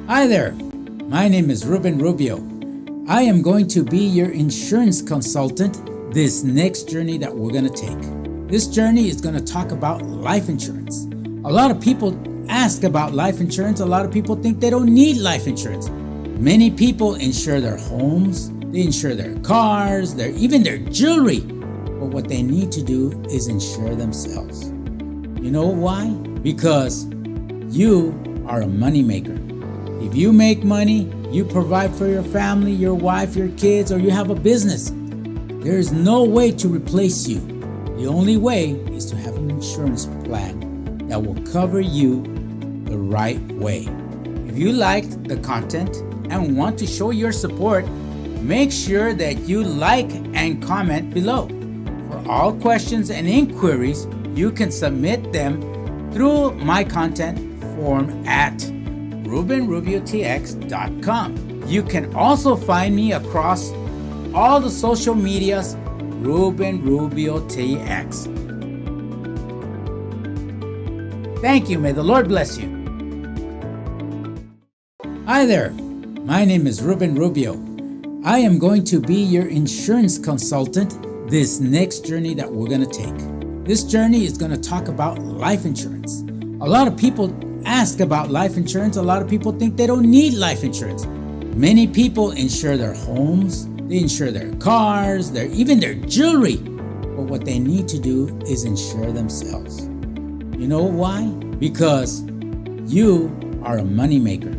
Hi there, my name is Ruben Rubio. I am going to be your insurance consultant this next journey that we're going to take. This journey is going to talk about life insurance. A lot of people ask about life insurance. A lot of people think they don't need life insurance. Many people insure their homes, they insure their cars, even their jewelry. But what they need to do is insure themselves. You know why? Because you are a moneymaker. If you make money, you provide for your family, your wife, your kids, or you have a business. There is no way to replace you. The only way is to have an insurance plan that will cover you the right way. If you liked the content and want to show your support, make sure that you like and comment below. For all questions and inquiries, you can submit them through my content form at RubenRubioTX.com. You can also find me across all the social medias, RubenRubioTX. Thank you. May the Lord bless you. Hi there. My name is Ruben Rubio. I am going to be your insurance consultant this next journey that we're going to take. This journey is going to talk about life insurance. A lot of people ask about life insurance. A lot of people think they don't need life insurance. Many people insure their homes, they insure their cars, even their jewelry. But what they need to do is insure themselves. You know why? Because you are a moneymaker.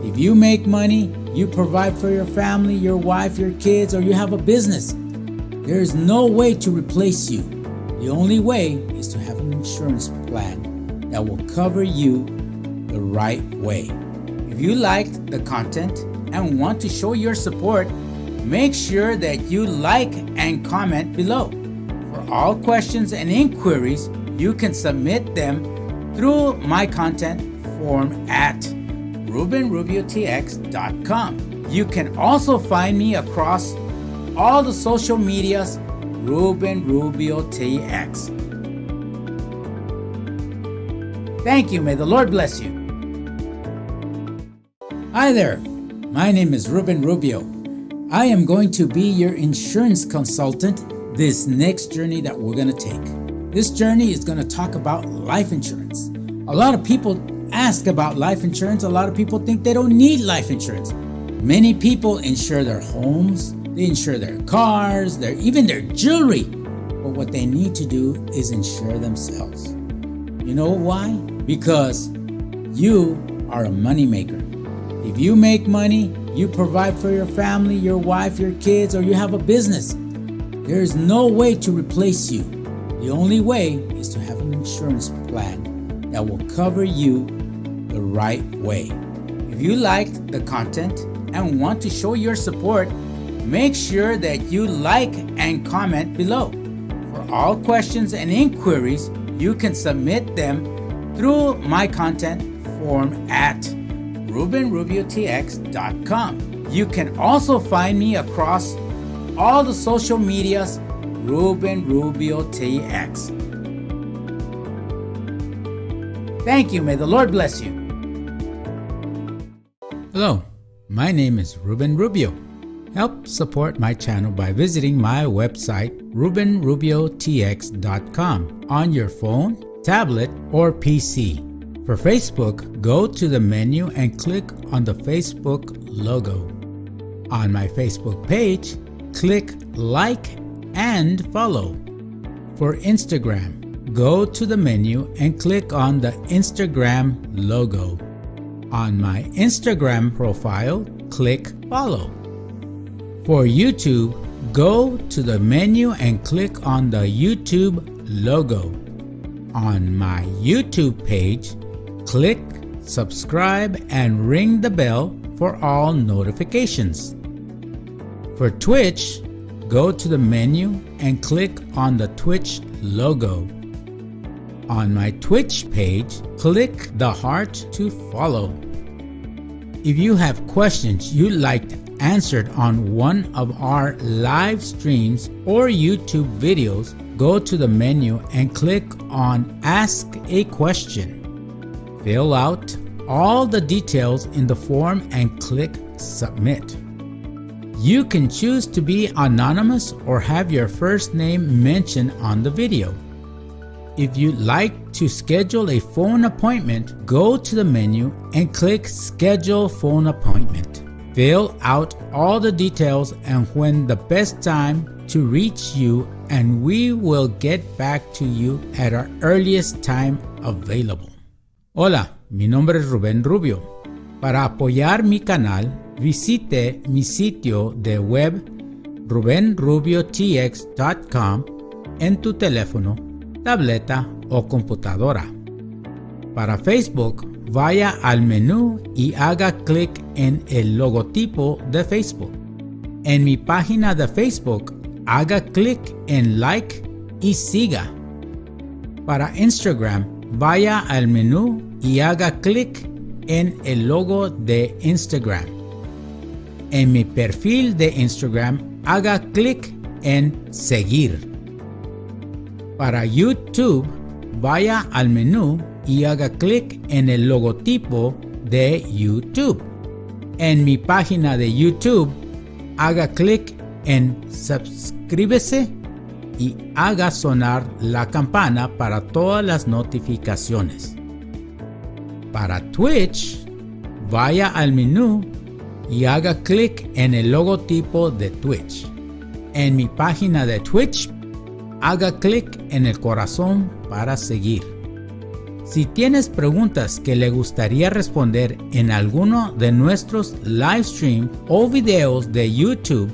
If you make money, you provide for your family, your wife, your kids, or you have a business. There is no way to replace you. The only way is to have an insurance plan that will cover you the right way. If you liked the content and want to show your support, make sure that you like and comment below. For all questions and inquiries, you can submit them through my content form at RubenRubioTX.com. You can also find me across all the social medias, RubenRubioTX. Thank you. May the Lord bless you. Hi there. My name is Ruben Rubio. I am going to be your insurance consultant this next journey that we're going to take. This journey is going to talk about life insurance. A lot of people ask about life insurance. A lot of people think they don't need life insurance. Many people insure their homes, they insure their cars, even their jewelry. But what they need to do is insure themselves. You know why? Because you are a moneymaker. If you make money, you provide for your family, your wife, your kids, or you have a business. There is no way to replace you. The only way is to have an insurance plan that will cover you the right way. If you liked the content and want to show your support, make sure that you like and comment below. For all questions and inquiries, you can submit them through my content form at RubenRubioTX.com. You can also find me across all the social medias, RubenRubioTX. Thank you. May the Lord bless you. Hello, my name is Ruben Rubio. Help support my channel by visiting my website, RubenRubioTX.com, on your phone, tablet, or PC. For Facebook, go to the menu and click on the Facebook logo. On my Facebook page, click like and follow. For Instagram, go to the menu and click on the Instagram logo. On my Instagram profile, click follow. For YouTube, go to the menu and click on the YouTube logo. On my YouTube page, click subscribe and ring the bell for all notifications. For Twitch, go to the menu and click on the Twitch logo. On my Twitch page, click the heart to follow. If you have questions you'd like answered on one of our live streams or YouTube videos, go to the menu and click on Ask a Question. Fill out all the details in the form and click Submit. You can choose to be anonymous or have your first name mentioned on the video. If you'd like to schedule a phone appointment, go to the menu and click Schedule Phone Appointment. Fill out all the details and when the best time to reach you, and we will get back to you at our earliest time available. Hola, mi nombre es Rubén Rubio. Para apoyar mi canal, visite mi sitio de web RubenRubioTX.com en tu teléfono, tableta o computadora. Para Facebook, vaya al menú y haga clic en el logotipo de Facebook. En mi página de Facebook, haga clic en like y siga. Para Instagram, vaya al menú y haga clic en el logo de Instagram. En mi perfil de Instagram, haga clic en seguir. Para YouTube, vaya al menú y haga clic en el logotipo de YouTube. En mi página de YouTube, haga clic en suscríbase y haga sonar la campana para todas las notificaciones. Para Twitch, vaya al menú y haga clic en el logotipo de Twitch. En mi página de Twitch, haga clic en el corazón para seguir. Si tienes preguntas que le gustaría responder en alguno de nuestros livestream o videos de YouTube,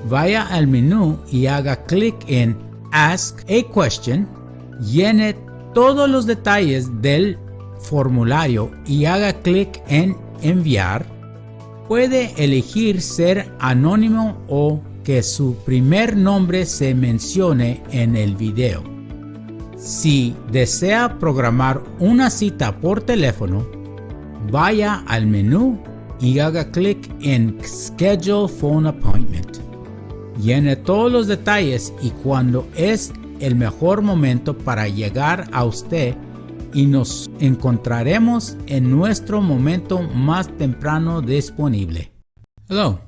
vaya al menú y haga clic en Ask a Question, llene todos los detalles del formulario y haga clic en Enviar. Puede elegir ser anónimo o que su primer nombre se mencione en el video. Si desea programar una cita por teléfono, vaya al menú y haga clic en Schedule Phone Appointment. Llene todos los detalles y cuando es el mejor momento para llegar a usted y nos encontraremos en nuestro momento más temprano disponible. Hello.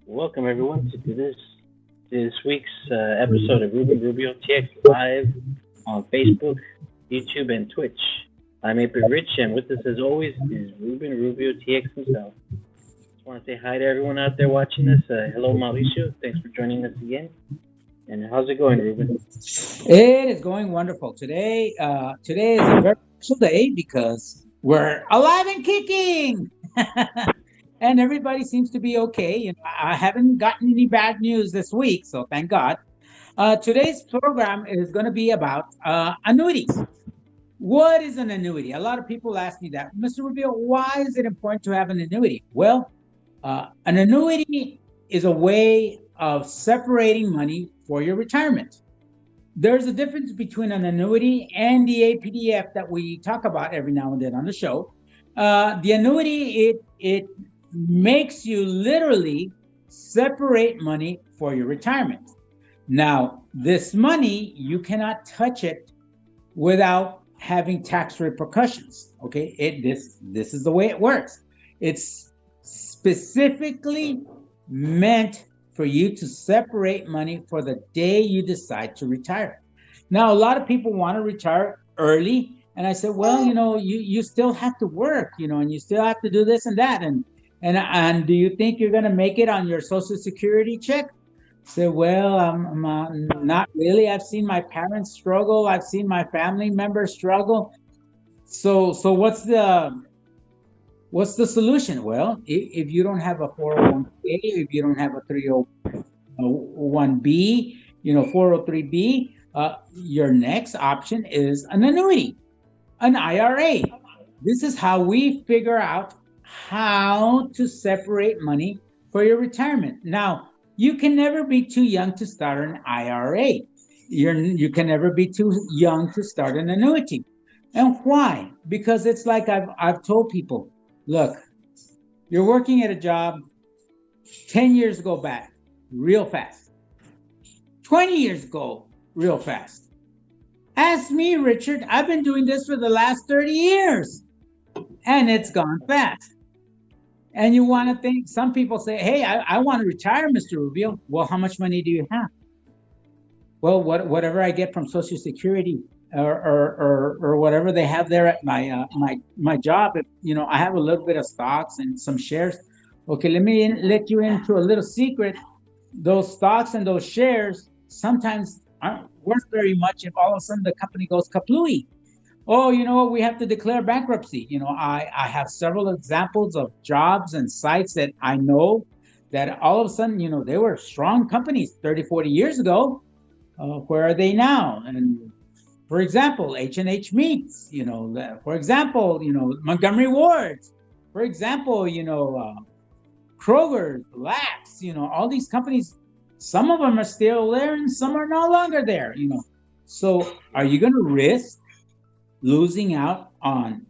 Welcome everyone to this week's episode of RubenRubioTX live on Facebook, YouTube, and Twitch. I'm April Rich, and with us as always is RubenRubioTX himself. Just want to say hi to everyone out there watching this. Hello, Mauricio. Thanks for joining us again. And how's it going, Ruben? It is going wonderful. Today is a very special day because we're alive and kicking. And everybody seems to be okay. You know, I haven't gotten any bad news this week, so thank God. Today's program is going to be about annuities. What is an annuity? A lot of people ask me that. Mr. Rubio, why is it important to have an annuity? Well, an annuity is a way of separating money for your retirement. There's a difference between an annuity and the APDF that we talk about every now and then on the show. The annuity, it makes you literally separate money for your retirement. Now, this money, you cannot touch it without having tax repercussions. Okay, this is the way it works. It's specifically meant for you to separate money for the day you decide to retire. Now, a lot of people want to retire early, and I said, well, you know, you still have to work, you know, and you still have to do this and that, and do you think you're going to make it on your Social Security check? I said, well, not really. I've seen my parents struggle. I've seen my family members struggle. So what's the solution? Well, if you don't have a 401k, if you don't have a 301b, you know, 403b, your next option is an annuity, an IRA. This is how we figure out how to separate money for your retirement. Now, you can never be too young to start an IRA. You can never be too young to start an annuity. And why? Because it's like I've told people, look, You're working at a job 10 years ago back, real fast. 20 years ago, real fast. Ask me, Richard. I've been doing this for the last 30 years and it's gone fast. And you want to think, some people say, hey, I want to retire, Mr. Rubio. Well, how much money do you have? Well, whatever I get from Social Security or whatever they have there at my job. If, I have a little bit of stocks and some shares. Okay, let you into a little secret. Those stocks and those shares sometimes aren't worth very much if all of a sudden the company goes kaplooey. Oh, you know what? We have to declare bankruptcy. I have several examples of jobs and sites that I know that all of a sudden, they were strong companies 30, 40 years ago. Where are they now? And for example, H&H Meats, for example, Montgomery Wards, for example, Kroger, Lax, all these companies, some of them are still there and some are no longer there, So are you going to risk losing out on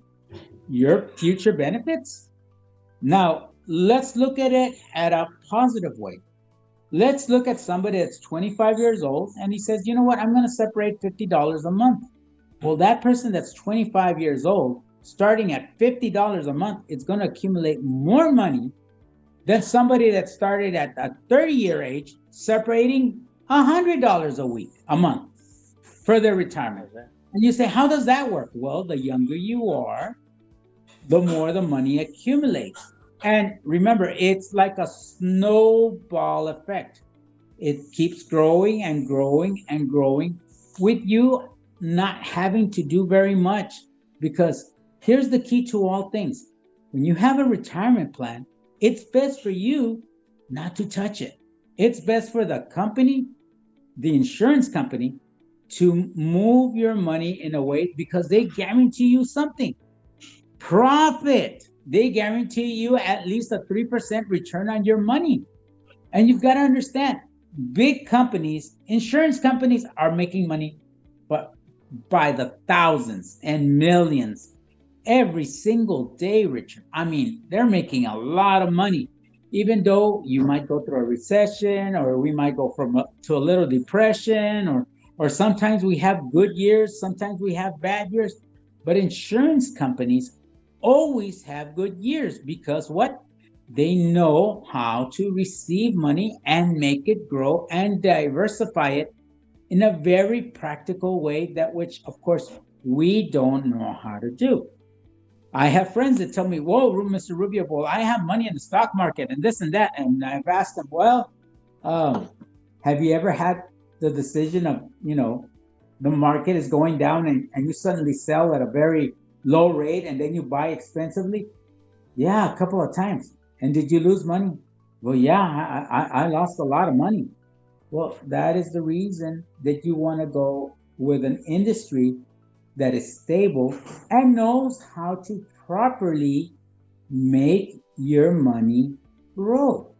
your future benefits? Now, let's look at it at a positive way. Let's look at somebody that's 25 years old and he says, you know what, I'm going to separate $50 a month. Well, that person that's 25 years old, starting at $50 a month, it's going to accumulate more money than somebody that started at a 30-year age, separating $100 a month for their retirement. And you say, how does that work? Well, the younger you are, the more the money accumulates. And remember, it's like a snowball effect. It keeps growing and growing and growing with you not having to do very much. Because here's the key to all things. When you have a retirement plan, it's best for you not to touch it. It's best for the company, the insurance company, to move your money in a way because they guarantee you something. Profit. They guarantee you at least a 3% return on your money. And you've got to understand, big companies, insurance companies are making money but by the thousands and millions every single day, Richard. I mean, they're making a lot of money, even though you might go through a recession or we might go to a little depression or sometimes we have good years, sometimes we have bad years. But insurance companies always have good years because what? They know how to receive money and make it grow and diversify it in a very practical way, that which, of course, we don't know how to do. I have friends that tell me, whoa, Mr. Rubio, well, I have money in the stock market and this and that. And I've asked them, well, have you ever had the decision of, the market is going down and you suddenly sell at a very low rate and then you buy expensively? Yeah, a couple of times. And did you lose money? Well, yeah, I lost a lot of money. Well, that is the reason that you want to go with an industry that is stable and knows how to properly make your money grow.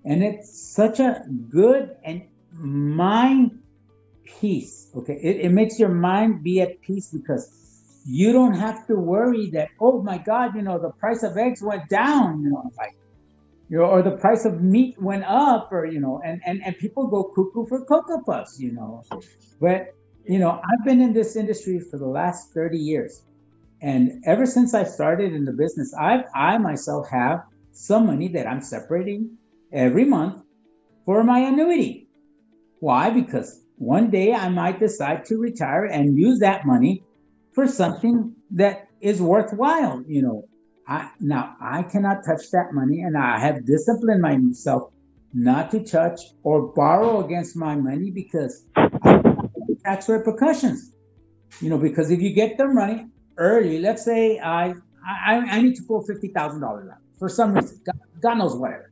And it's such a good and mind peace. Okay, it makes your mind be at peace because you don't have to worry that, oh my God, the price of eggs went down, or the price of meat went up, or and people go cuckoo for Cocoa Puffs, But I've been in this industry for the last 30 years, and ever since I started in the business, I myself have some money that I'm separating every month for my annuity. Why? Because one day I might decide to retire and use that money for something that is worthwhile. I cannot touch that money, and I have disciplined myself not to touch or borrow against my money because tax repercussions. Because if you get the money early, let's say I need to pull $50,000 out for some reason, God knows whatever.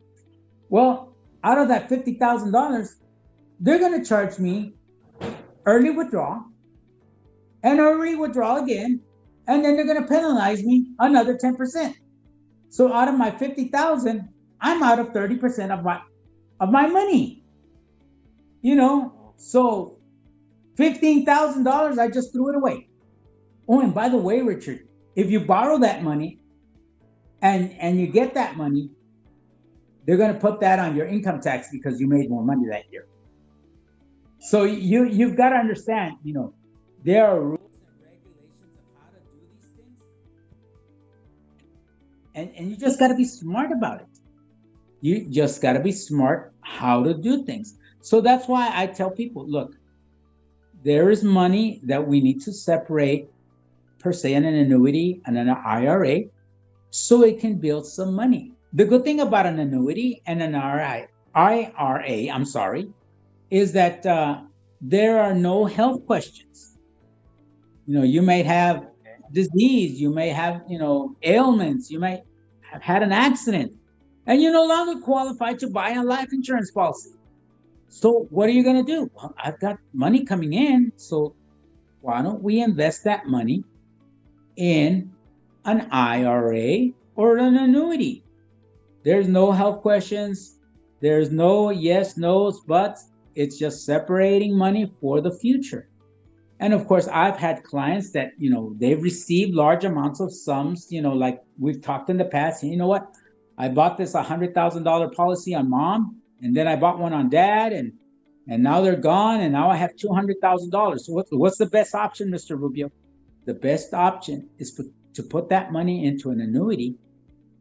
Well, out of that $50,000, they're going to charge me early withdrawal and early withdrawal again, and then they're going to penalize me another 10%. So out of my 50,000, I'm out of 30% of my money. So $15,000, I just threw it away. Oh, and by the way, Richard, if you borrow that money and you get that money, they're going to put that on your income tax because you made more money that year. So you've got to understand, there are rules and regulations of how to do these things, and you just got to be smart about it. You just got to be smart how to do things. So that's why I tell people, look, there is money that we need to separate, per se, in an annuity and an IRA, so it can build some money. The good thing about an annuity and an IRA, is that there are no health questions. You may have disease, you may have, ailments, you may have had an accident, and you're no longer qualified to buy a life insurance policy. So what are you going to do? Well, I've got money coming in, so why don't we invest that money in an IRA or an annuity? There's no health questions. There's no yes, no's, buts. It's just separating money for the future. And of course, I've had clients that, they've received large amounts of sums, like we've talked in the past. And you know what? I bought this $100,000 policy on mom, and then I bought one on dad, and now they're gone, and now I have $200,000. So what's the best option, Mr. Rubio? The best option is to put that money into an annuity,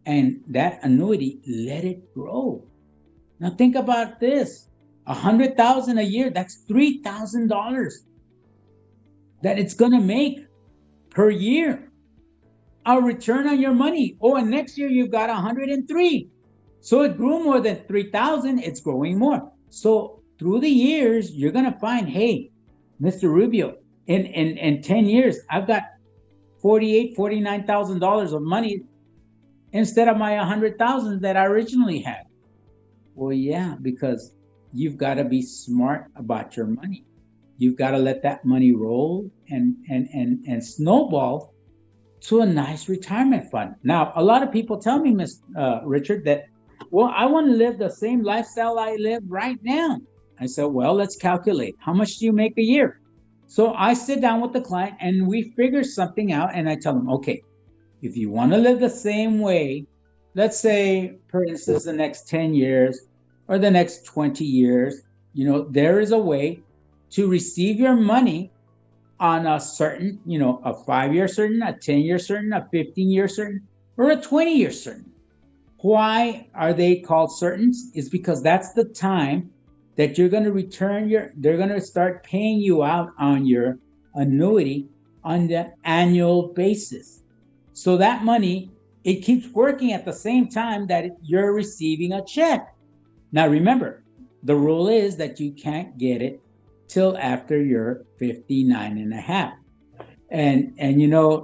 and that annuity, let it grow. Now think about this: $100,000 a year, that's $3,000 that it's going to make per year. A return on your money. Oh, and next year you've got 103. So it grew more than 3,000. It's growing more. So through the years, you're going to find, hey, Mr. Rubio, in 10 years, I've got $49,000 of money instead of my 100,000 that I originally had. Well, yeah, because you've got to be smart about your money. You've got to let that money roll and snowball to a nice retirement fund. Now, a lot of people tell me, Richard, that, well, I want to live the same lifestyle I live right now. I said, well, let's calculate. How much do you make a year? So I sit down with the client and we figure something out, and I tell them, okay, if you want to live the same way, let's say, for instance, the next 10 years or the next 20 years, there is a way to receive your money on a certain, a 5-year certain, a 10-year certain, a 15-year certain, or a 20-year certain. Why are they called certains? Is because that's the time that you're going to return they're going to start paying you out on your annuity on the annual basis. So that money, it keeps working at the same time that you're receiving a check. Now remember, the rule is that you can't get it till after you're 59 and a half. And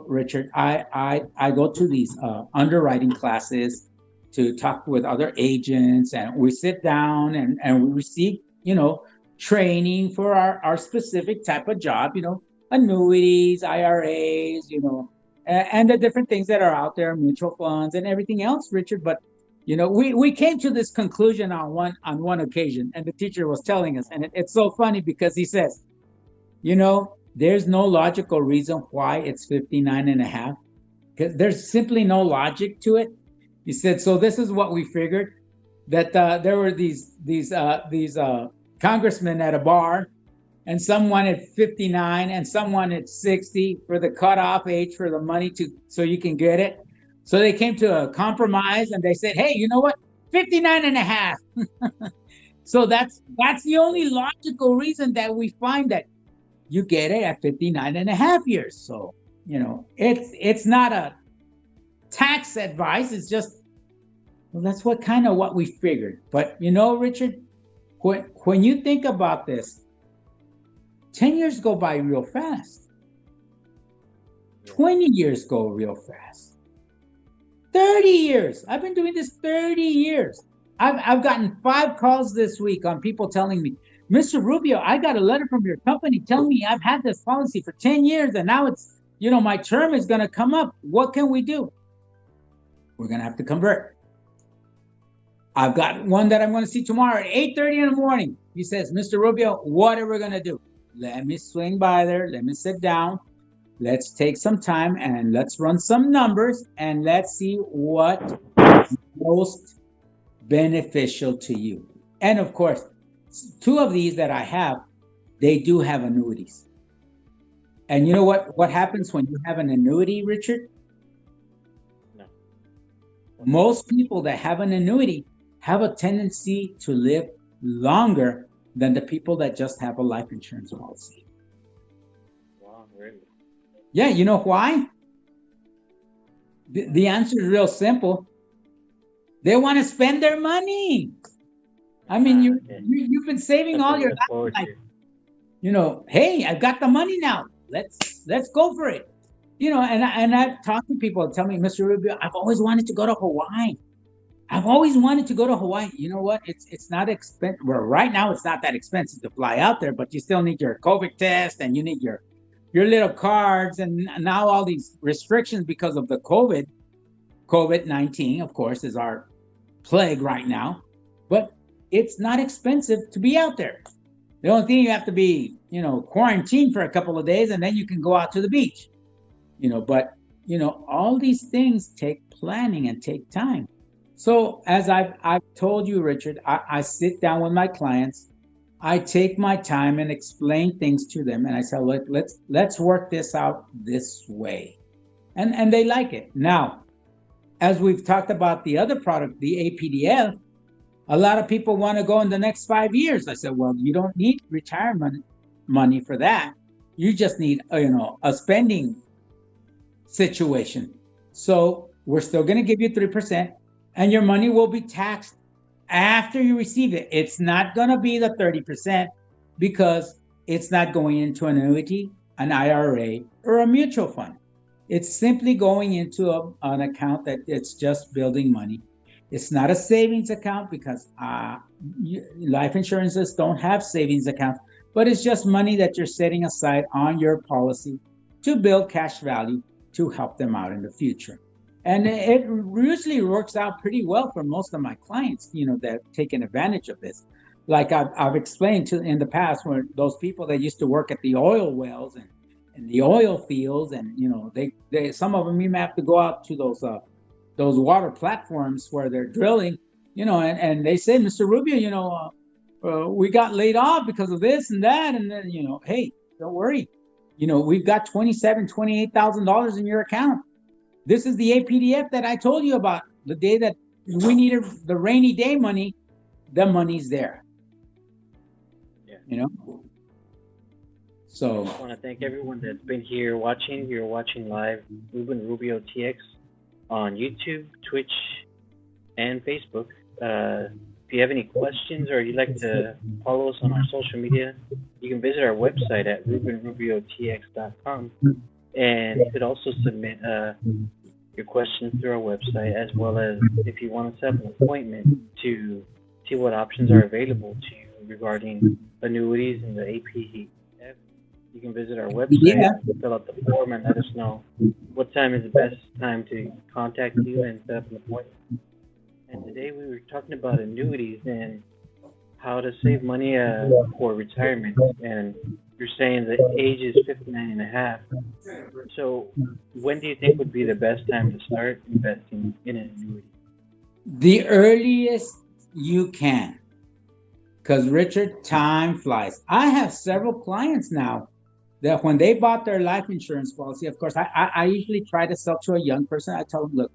Richard, I go to these underwriting classes to talk with other agents, and we sit down and we receive, training for our specific type of job, annuities, IRAs, and the different things that are out there, mutual funds and everything else, Richard. But we came to this conclusion on one occasion, and the teacher was telling us, and it's so funny because he says, there's no logical reason why it's 59 and a half, because there's simply no logic to it. He said, so this is what we figured, that there were these congressmen at a bar, and some wanted 59 and some wanted 60 for the cutoff age for the money so you can get it. So they came to a compromise and they said, hey, you know what? 59 and a half. So that's the only logical reason that we find that you get it at 59 and a half years. So, it's not a tax advice. It's just, well, that's what we figured. But, Richard, when you think about this, 10 years go by real fast. 20 years go real fast. 30 years. I've been doing this 30 years. I've gotten 5 calls this week on people telling me, Mr. Rubio, I got a letter from your company telling me I've had this policy for 10 years and now it's, my term is going to come up. What can we do? We're going to have to convert. I've got one that I'm going to see tomorrow at 8:30 in the morning. He says, Mr. Rubio, what are we going to do? Let me swing by there. Let me sit down. let's take some time and let's run some numbers and let's see what most beneficial to you. And of course, two of these that I have, they do have annuities. And you know what happens when you have an annuity, Richard? No. Most people that have an annuity have a tendency to live longer than the people that just have a life insurance policy. Wow, really? Yeah, you know why? The answer is real simple. They want to spend their money. I mean, you've been saving all your life. Like, you know, hey, I've got the money now. Let's go for it. You know, and I've talked to people tell me, Mr. Rubio, I've always wanted to go to Hawaii. I've always wanted to go to Hawaii. You know what? It's not expensive. Well, right now it's not that expensive to fly out there, but you still need your COVID test and you need your little cards, and now all these restrictions because of the COVID-19, of course, is our plague right now. But it's not expensive to be out there. The only thing, you have to be, you know, quarantined for a couple of days, and then you can go out to the beach. You know, but you know, all these things take planning and take time. So as I've told you, Richard, I sit down with my clients, I take my time and explain things to them, and I say, look, let's work this out this way, and they like it. Now, as we've talked about the other product, the APDL, a lot of people want to go in the next 5 years. I said, well, you don't need retirement money for that. You just need, a spending situation. So we're still going to give you 3%, and your money will be taxed after you receive it. It's not going to be the 30% because it's not going into an annuity, an IRA, or a mutual fund. It's simply going into an account that it's just building money. It's not a savings account because life insurances don't have savings accounts, but it's just money that you're setting aside on your policy to build cash value to help them out in the future. And it usually works out pretty well for most of my clients, you know, that have taken advantage of this. Like I've explained in the past, where those people that used to work at the oil wells and the oil fields, and you know, they some of them even have to go out to those water platforms where they're drilling, you know, and they say, Mr. Rubio, you know, we got laid off because of this and that, and then, you know, hey, don't worry, you know, we've got $28,000 in your account. This is the APDF that I told you about. The day that we needed the rainy day money, the money's there. Yeah. You know? So I want to thank everyone that's been here watching. You're watching live RubenRubioTX on YouTube, Twitch, and Facebook. If you have any questions or you'd like to follow us on our social media, you can visit our website at RubenRubioTX.com. And you could also submit your questions through our website, as well as if you want to set up an appointment to see what options are available to you regarding annuities and the APDF. You can visit our website, fill out the form, and let us know what time is the best time to contact you and set up an appointment. And today we were talking about annuities and how to save money for retirement. And you're saying the age is 59 and a half. So when do you think would be the best time to start investing in an annuity? The earliest you can. Because, Richard, time flies. I have several clients now that when they bought their life insurance policy, of course, I usually try to sell to a young person. I tell them, look,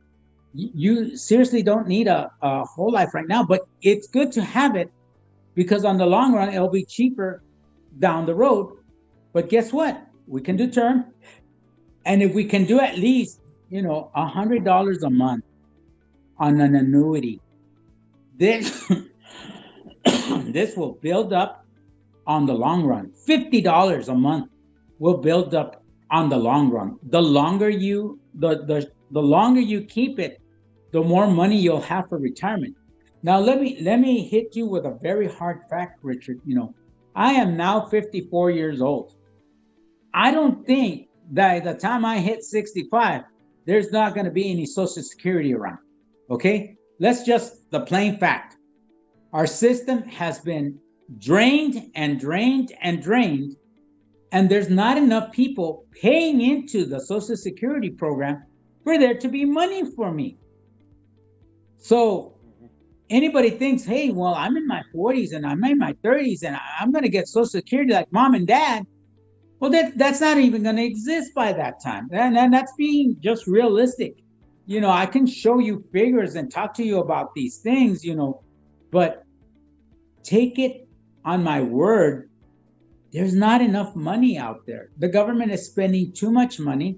you seriously don't need a whole life right now, but it's good to have it because on the long run, it'll be cheaper down the road. But guess what? We can do term. And if we can do at least, you know, $100 a month on an annuity, this, this will build up on the long run. $50 a month will build up on the long run. The longer you keep it, the more money you'll have for retirement. Now let me hit you with a very hard fact, Richard. You know, I am now 54 years old. I don't think that by the time I hit 65, there's not going to be any Social Security around. Okay? Let's just the plain fact. Our system has been drained and drained and drained And there's not enough people paying into the Social Security program for there to be money for me. So anybody thinks, hey, well, I'm in my 40s and I'm in my 30s and I'm going to get Social Security like mom and dad. Well, that's not even going to exist by that time. And that's being just realistic. I can show you figures and talk to you about these things, but take it on my word. There's not enough money out there. The government is spending too much money,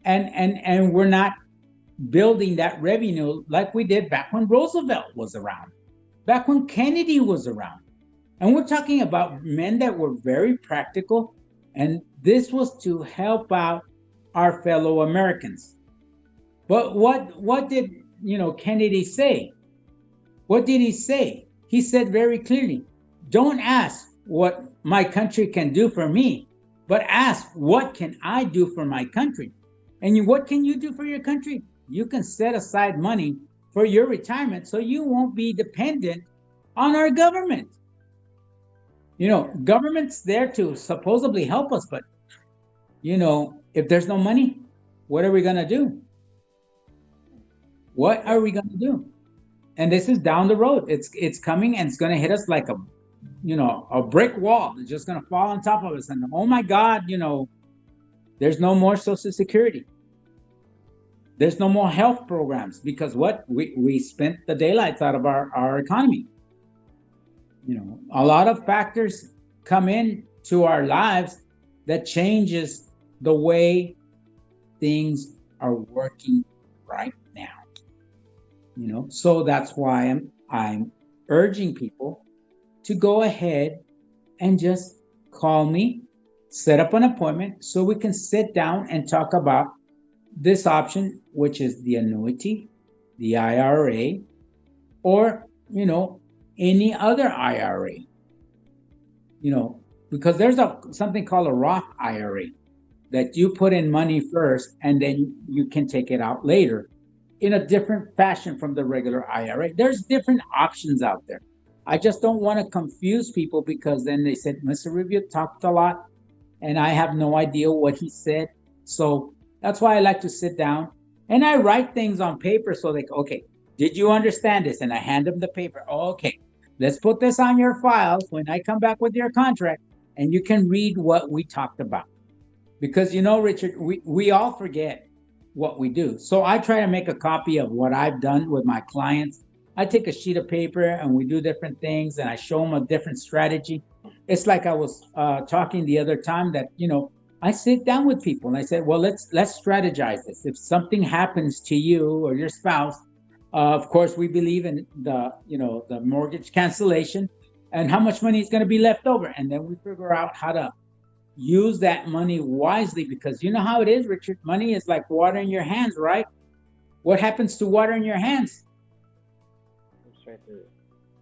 and we're not building that revenue like we did back when Roosevelt was around, back when Kennedy was around. And we're talking about men that were very practical, and this was to help out our fellow Americans. But what did Kennedy say? What did he say? He said very clearly, don't ask what my country can do for me, but ask what can I do for my country? And what can you do for your country? You can set aside money for your retirement so you won't be dependent on our government. Government's there to supposedly help us, but if there's no money, what are we going to do? What are we going to do? And this is down the road. It's coming, and it's going to hit us like a brick wall. It's just going to fall on top of us. And oh my God, there's no more Social Security. There's no more health programs because what? We spent the daylights out of our economy. A lot of factors come into our lives that changes the way things are working right now. So that's why I'm urging people to go ahead and just call me, set up an appointment so we can sit down and talk about this option, which is the annuity, the IRA, or any other IRA. Because there's something called a Roth IRA that you put in money first and then you can take it out later in a different fashion from the regular IRA. There's different options out there. I just don't want to confuse people because then they said, Mr. Rubio talked a lot and I have no idea what he said. So that's why I like to sit down and I write things on paper so they go, okay, did you understand this? And I hand them the paper. Okay, let's put this on your files when I come back with your contract and you can read what we talked about. Because, Richard, we all forget what we do. So I try to make a copy of what I've done with my clients. I take a sheet of paper and we do different things and I show them a different strategy. It's like I was talking the other time that, I sit down with people and I said, well, let's strategize this. If something happens to you or your spouse, of course, we believe in the mortgage cancellation and how much money is going to be left over. And then we figure out how to use that money wisely, because you know how it is, Richard. Money is like water in your hands, right? What happens to water in your hands?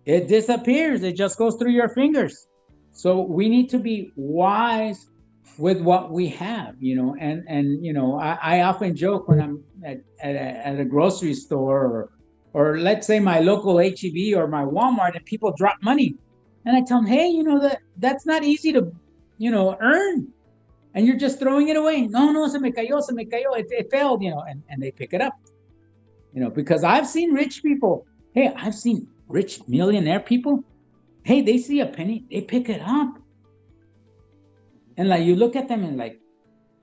It disappears. It just goes through your fingers. So we need to be wise with what we have, I often joke when I'm at a grocery store or let's say my local HEB or my Walmart and people drop money. And I tell them, hey, that's not easy to earn, and you're just throwing it away. No, se me cayó, it failed, and they pick it up, because I've seen rich people. Hey, I've seen rich millionaire people. Hey, they see a penny, they pick it up. And like, you look at them and like,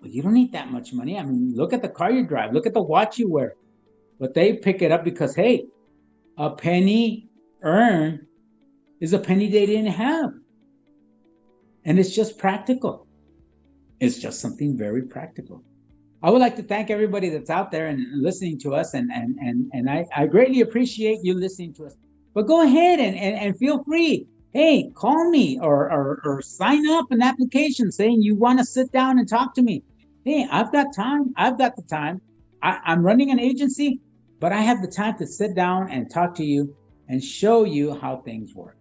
well, you don't need that much money. I mean, look at the car you drive, look at the watch you wear, but they pick it up because, hey, a penny earned is a penny they didn't have. And it's just practical. It's just something very practical. I would like to thank everybody that's out there and listening to us. And I greatly appreciate you listening to us. But go ahead and feel free. Hey, call me or sign up an application saying you want to sit down and talk to me. Hey, I've got time. I've got the time. I'm running an agency, but I have the time to sit down and talk to you and show you how things work.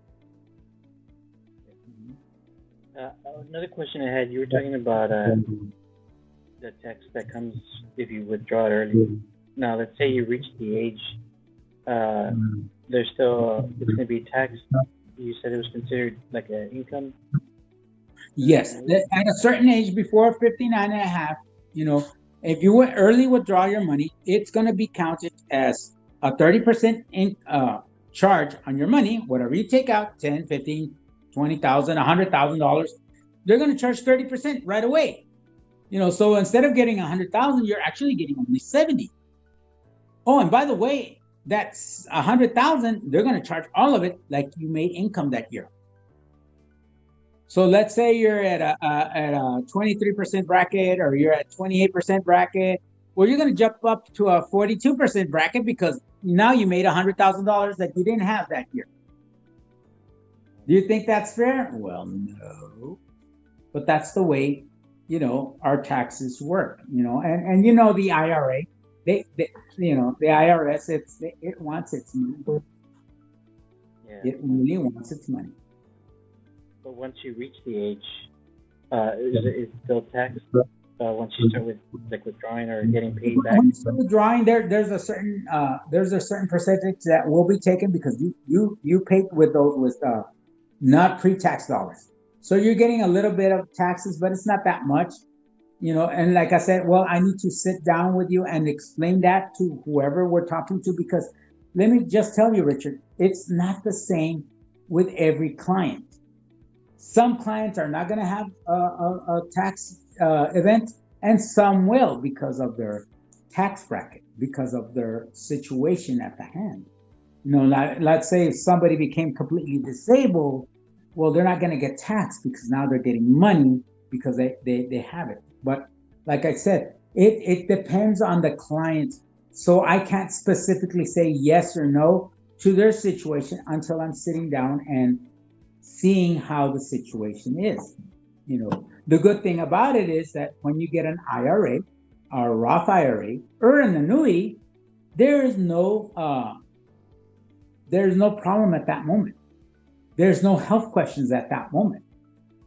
Another question I had, you were talking about the tax that comes if you withdraw it early. Now, let's say you reach the age, there's still, it's going to be taxed. You said it was considered like an income? Yes, at a certain age, before 59 and a half, if you would early withdraw your money, it's going to be counted as a 30% charge on your money. Whatever you take out, 10, 15, 20,000, $100,000, they're going to charge 30% right away. So instead of getting 100,000, you're actually getting only 70. Oh, and by the way, that's 100,000. They're going to charge all of it like you made income that year. So let's say you're at a 23% bracket, or you're at 28% bracket. Well, you're going to jump up to a 42% bracket because now you made $100,000 that you didn't have that year. Do you think that's fair? Well, no. But that's the way, our taxes work. And the IRA, the IRS, it wants its money. Yeah. It really wants its money. But once you reach the age, is it still taxed? Once you start with withdrawing or getting paid back? When you start withdrawing, there's a certain percentage that will be taken because you paid with those with not pre-tax dollars. So you're getting a little bit of taxes, but it's not that much. And like I said, well, I need to sit down with you and explain that to whoever we're talking to, because let me just tell you, Richard, it's not the same with every client. Some clients are not going to have a tax event, and some will because of their tax bracket, because of their situation at the hand. Let's say if somebody became completely disabled, well, they're not going to get taxed because now they're getting money because they have it. But like I said, it depends on the client. So I can't specifically say yes or no to their situation until I'm sitting down and seeing how the situation is. The good thing about it is that when you get an IRA, or a Roth IRA, or an annuity, there's no problem at that moment. There's no health questions at that moment.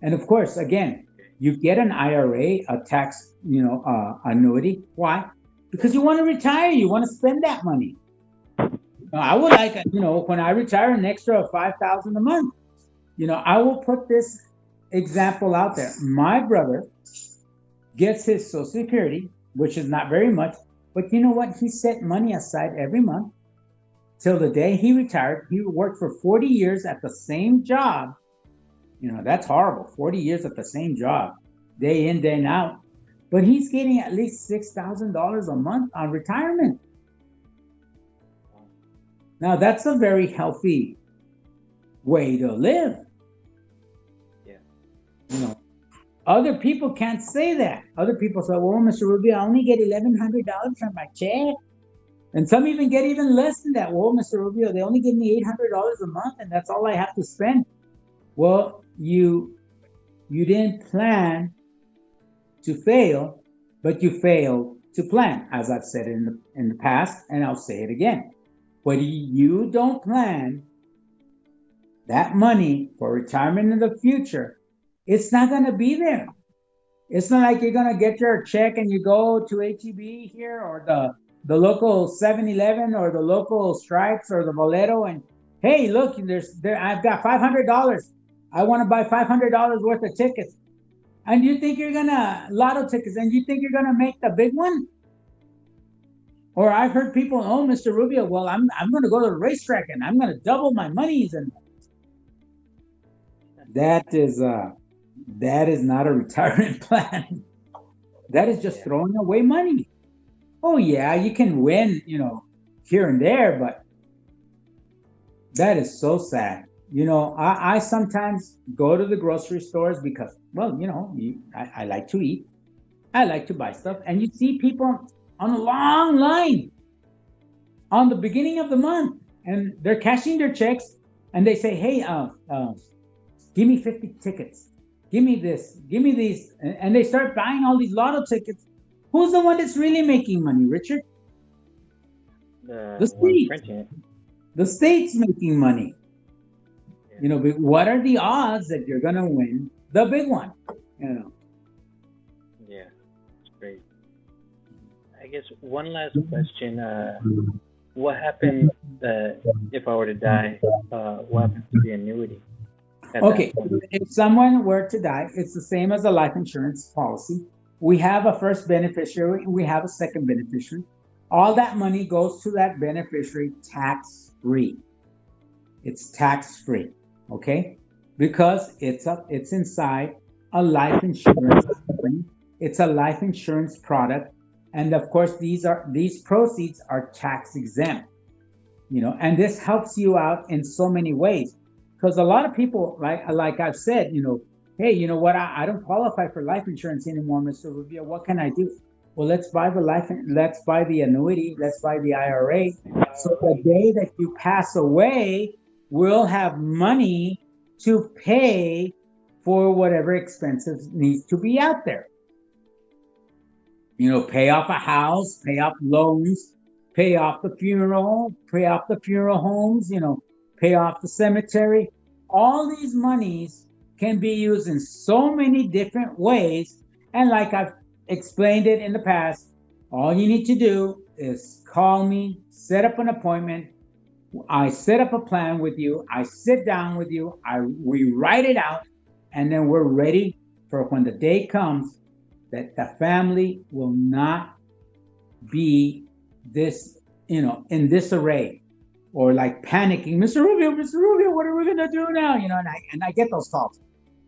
And of course, again, you get an IRA, a tax, annuity. Why? Because you want to retire. You want to spend that money. I would like, when I retire, an extra of $5,000 a month. I will put this example out there. My brother gets his Social Security, which is not very much, but you know what? He set money aside every month till the day he retired. He worked for 40 years at the same job. That's horrible. 40 years at the same job, day in, day out. But he's getting at least $6,000 a month on retirement. Now, that's a very healthy way to live. Yeah. Other people can't say that. Other people say, well, Mr. Rubio, I only get $1,100 from my check. And some even get even less than that. Well, Mr. Rubio, they only give me $800 a month, and that's all I have to spend. Well, you didn't plan to fail, but you failed to plan, as I've said in the past, and I'll say it again. When you don't plan that money for retirement in the future, it's not going to be there. It's not like you're going to get your check and you go to HEB here, or the local 7-Eleven, or the local Stripes, or the Bolero, and hey, look, I've got $500. I want to buy $500 worth of tickets. And you think you're lotto tickets, and you think you're gonna make the big one? Or I've heard people, oh, Mr. Rubio, well, I'm gonna go to the racetrack and I'm gonna double my monies, and that is not a retirement plan. That is just throwing away money. Oh yeah, you can win, here and there, but that is so sad. I sometimes go to the grocery stores because, well, I like to eat. I like to buy stuff. And you see people on a long line on the beginning of the month, and they're cashing their checks, and they say, hey, give me 50 tickets. Give me this. Give me these. And they start buying all these lotto tickets. Who's the one that's really making money, Richard? The state. The state's making money. But what are the odds that you're gonna win the big one? Yeah, it's great. I guess one last question: what happens if I were to die? What happens to the annuity? at Okay, that point. if someone were to die, it's the same as a life insurance policy. We have a first beneficiary, we have a second beneficiary. All that money goes to that beneficiary tax free. It's tax free, okay? Because it's inside a life insurance company. It's a life insurance product, and of course, these proceeds are tax exempt. And this helps you out in so many ways, because a lot of people, like I've said, hey, you know what, I don't qualify for life insurance anymore, Mr. Rubio. What can I do? Well, let's buy the annuity, let's buy the IRA, so the day that you pass away, we'll have money to pay for whatever expenses needs to be out there. Pay off a house, pay off loans, pay off the funeral homes, pay off the cemetery. All these monies can be used in so many different ways. And like I've explained it in the past, all you need to do is call me, set up an appointment. I set up a plan with you. I sit down with you. We write it out, and then we're ready for when the day comes that the family will not be this, in disarray or like panicking. Mr. Rubio, what are we gonna do now? And I get those calls.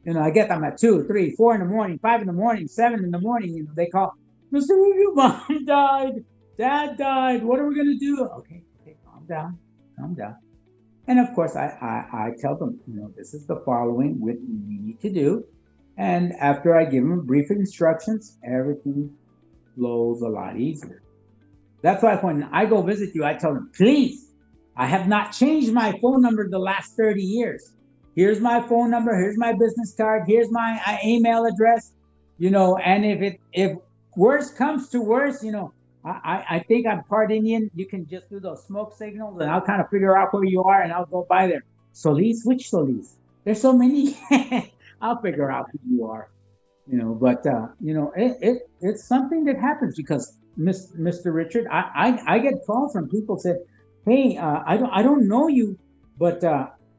I get them at 2, 3, 4 in the morning, 5 in the morning, 7 in the morning. They call, Mr. Rubio, mom died, dad died. What are we gonna do? Okay, calm down. And of course, I tell them, this is the following what we need to do. And after I give them brief instructions, everything flows a lot easier. That's why when I go visit you, I tell them, please, I have not changed my phone number the last 30 years. Here's my phone number. Here's my business card. Here's my email address. And if worse comes to worse, I think I'm part Indian. You can just do those smoke signals, and I'll kind of figure out where you are, and I'll go by there. Solis, which Solis? There's so many. I'll figure out who you are. But it's something that happens because Mr. Richard, I get calls from people say, hey, I don't know you, but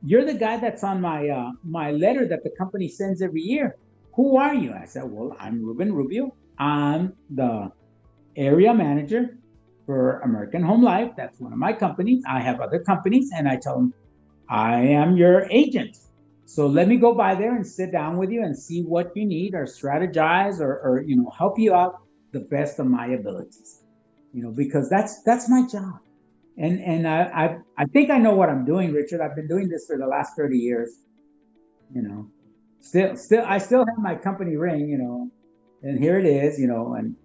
you're the guy that's on my letter that the company sends every year. Who are you? I said, well, I'm Ruben Rubio. I'm the area manager for American Home Life. That's one of my companies. I have other companies, and I tell them, I am your agent. So let me go by there and sit down with you and see what you need, or strategize, or help you out the best of my abilities. Because that's my job. And I think I know what I'm doing, Richard. I've been doing this for the last 30 years. Still I still have my company ring, and here it is, and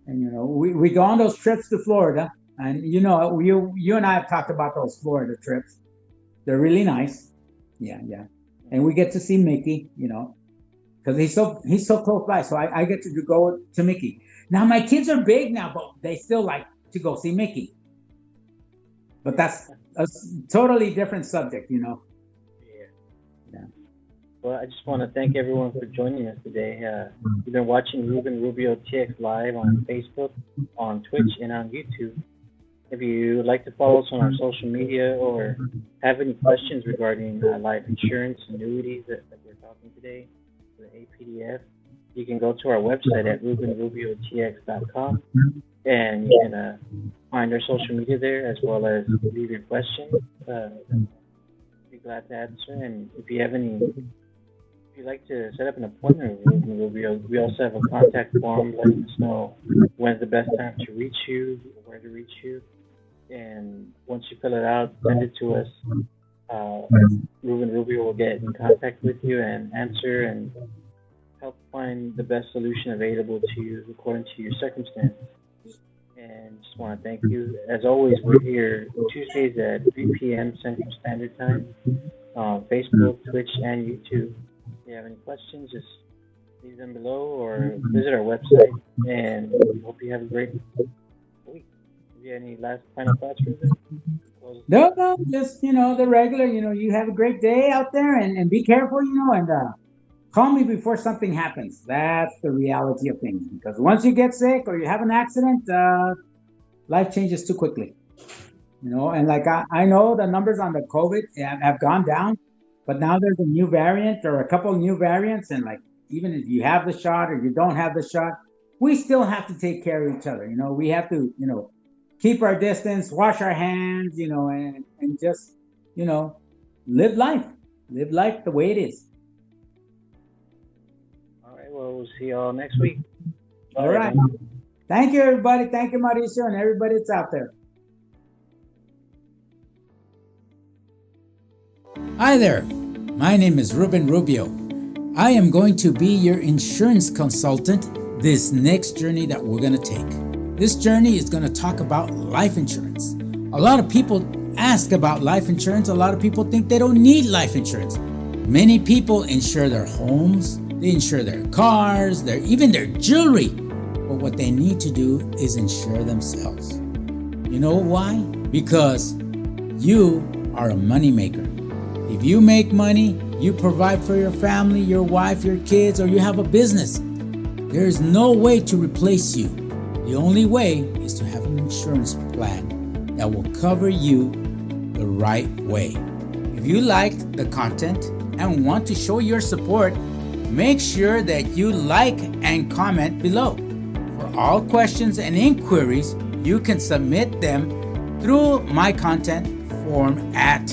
we go on those trips to Florida, and you and I have talked about those Florida trips. They're really nice. Yeah. And we get to see Mickey, because he's so close by. So I get to go to Mickey. Now my kids are big now, but they still like to go see Mickey. But that's a totally different subject, Yeah. Well, I just want to thank everyone for joining us today. You've been watching RubenRubioTX live on Facebook, on Twitch, and on YouTube. If you would like to follow us on our social media or have any questions regarding life insurance, annuities that we're talking today, the APDF, you can go to our website at RubenRubioTX.com, and you can find our social media there, as well as leave your questions. Be glad to answer. And if you'd like to set up an appointment with Ruben Rubio, we also have a contact form letting us know when's the best time to reach you, where to reach you. And once you fill it out, send it to us. Ruben Rubio will get in contact with you and answer and help find the best solution available to you according to your circumstances. And just want to thank you. As always, we're here Tuesdays at 3 p.m. Central Standard Time on Facebook, Twitch, and YouTube. If you have any questions, just leave them below or visit our website. And we hope you have a great week. Do you have any last final thoughts, Ruben? No, just the regular. You have a great day out there, and be careful. And call me before something happens. That's the reality of things. Because once you get sick or you have an accident, life changes too quickly. And like I know the numbers on the COVID have gone down, But now there's a new variant or a couple new variants, and like even if you have the shot or you don't have the shot, we still have to take care of each other. We have to, keep our distance, wash our hands, and just, you know, live life. Live life the way it is. All right. Well, we'll see y'all next week. All right. Thank you, everybody. Thank you, Mauricio, and everybody that's out there. Hi there. My name is Ruben Rubio. I am going to be your insurance consultant this next journey that we're going to take. This journey is going to talk about life insurance. A lot of people ask about life insurance. A lot of people think they don't need life insurance. Many people insure their homes, they insure their cars, even their jewelry. But what they need to do is insure themselves. You know why? Because you are a moneymaker. If you make money, you provide for your family, your wife, your kids, or you have a business. There is no way to replace you. The only way is to have an insurance plan that will cover you the right way. If you liked the content and want to show your support, make sure that you like and comment below. For all questions and inquiries, you can submit them through my content form at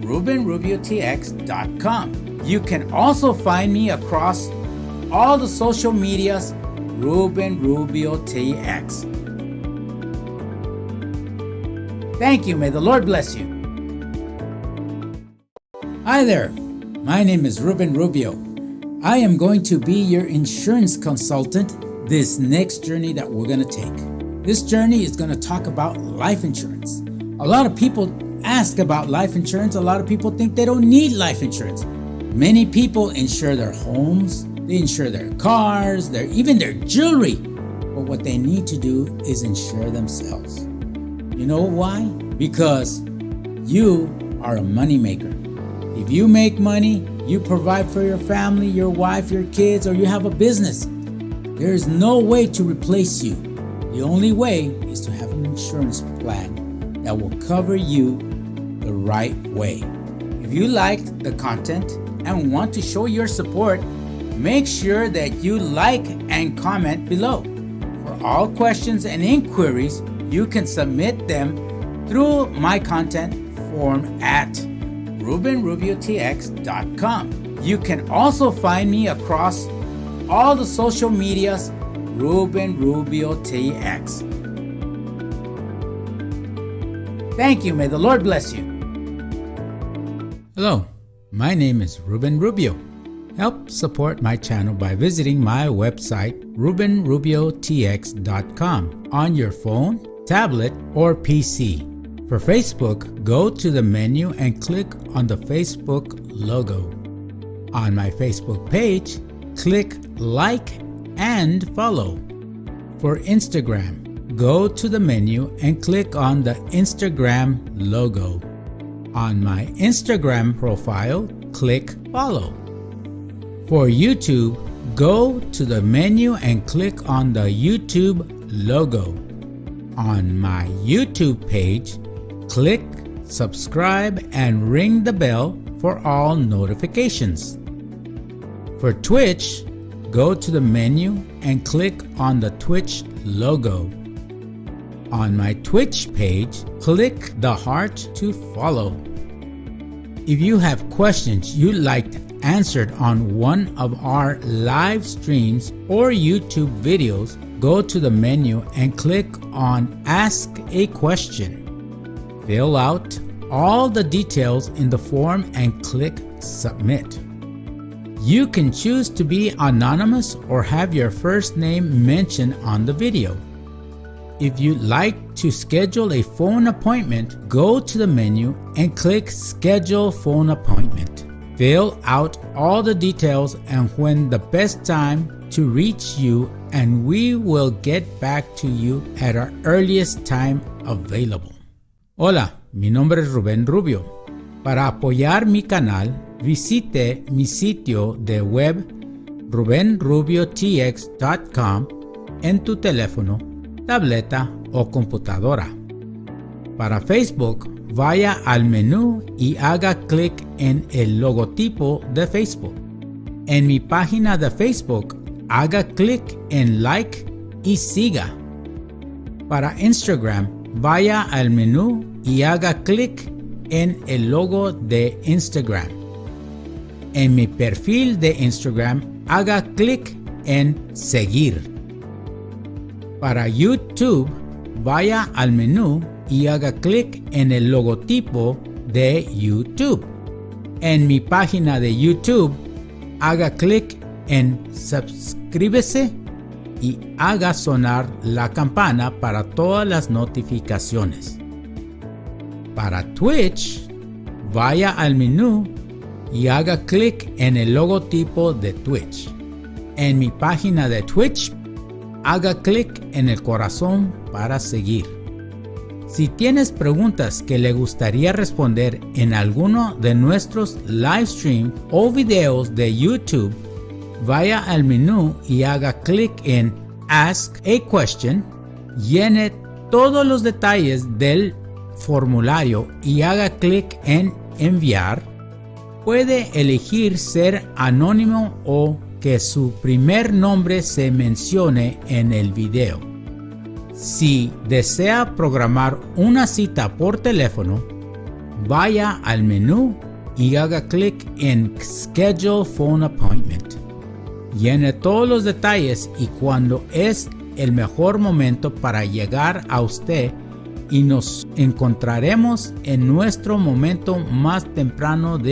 RubenRubioTX.com. You can also find me across all the social medias, RubenRubioTX. Thank you. May the Lord bless you. Hi there. My name is Ruben Rubio. I am going to be your insurance consultant this next journey that we're going to take. This journey is going to talk about life insurance. A lot of people ask about life insurance. A lot of people think they don't need life insurance. Many people insure their homes, they insure their cars, even their jewelry. But what they need to do is insure themselves. You know why? Because you are a moneymaker. If you make money, you provide for your family, your wife, your kids, or you have a business. There is no way to replace you. The only way is to have an insurance plan that will cover you the right way. If you liked the content and want to show your support, make sure that you like and comment below. For all questions and inquiries, you can submit them through my content form at RubenRubioTX.com. You can also find me across all the social medias, RubenRubioTX. Thank you. May the Lord bless you. Hello, my name is Ruben Rubio. Help support my channel by visiting my website, RubenRubioTX.com, on your phone, tablet, or PC. For Facebook, go to the menu and click on the Facebook logo. On my Facebook page, click like and follow. For Instagram, go to the menu and click on the Instagram logo. On my Instagram profile, click follow. For YouTube, go to the menu and click on the YouTube logo. On my YouTube page, click subscribe and ring the bell for all notifications. For Twitch, go to the menu and click on the Twitch logo. On my Twitch page, click the heart to follow. If you have questions you'd like answered on one of our live streams or YouTube videos, go to the menu and click on Ask a Question. Fill out all the details in the form and click Submit. You can choose to be anonymous or have your first name mentioned on the video. If you'd like to schedule a phone appointment, go to the menu and click Schedule Phone Appointment. Fill out all the details and when the best time to reach you, and we will get back to you at our earliest time available. Hola, mi nombre es Ruben Rubio. Para apoyar mi canal, visite mi sitio de web RubenRubioTX.com en tu teléfono, tableta o computadora. Para Facebook, vaya al menú y haga clic en el logotipo de Facebook. En mi página de Facebook, haga clic en like y siga. Para Instagram, vaya al menú y haga clic en el logo de Instagram. En mi perfil de Instagram, haga clic en seguir. Para YouTube, vaya al menú y haga clic en el logotipo de YouTube. En mi página de YouTube, haga clic en suscríbase y haga sonar la campana para todas las notificaciones. Para Twitch, vaya al menú y haga clic en el logotipo de Twitch. En mi página de Twitch, haga clic en el corazón para seguir. Si tienes preguntas que le gustaría responder en alguno de nuestros livestream o videos de YouTube, vaya al menú y haga clic en Ask a Question, llene todos los detalles del formulario y haga clic en Enviar. Puede elegir ser anónimo o que su primer nombre se mencione en el video. Si desea programar una cita por teléfono, vaya al menú y haga clic en Schedule Phone Appointment. Llene todos los detalles y cuando es el mejor momento para llegar a usted y nos encontraremos en nuestro momento más temprano de